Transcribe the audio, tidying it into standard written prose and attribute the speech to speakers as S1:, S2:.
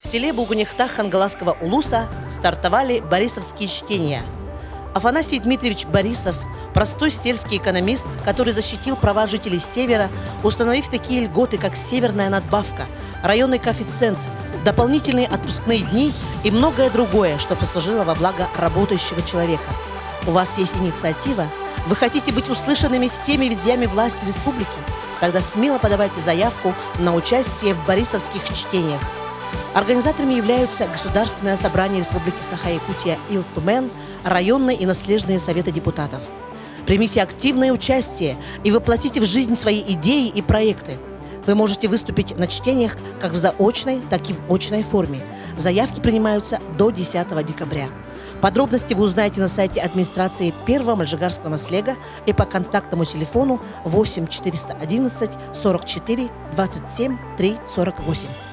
S1: селе Булгунихтах Хангаласского улуса стартовали борисовские чтения. Афанасий Дмитриевич Борисов – простой сельский экономист, который защитил права жителей Севера, установив такие льготы, как северная надбавка, районный коэффициент, дополнительные отпускные дни и многое другое, что послужило во благо работающего человека. У вас есть инициатива? Вы хотите быть услышанными всеми ветвями власти республики? Тогда смело подавайте заявку на участие в борисовских чтениях. Организаторами являются Государственное собрание Республики Саха-Якутия Ил-Тумен, районные и наследные советы депутатов. Примите активное участие и воплотите в жизнь свои идеи и проекты. Вы можете выступить на чтениях как в заочной, так и в очной форме. Заявки принимаются до 10 декабря. Подробности вы узнаете на сайте администрации Первого Мальжигарского наслега и по контактному телефону 8 411 44 27 3 48.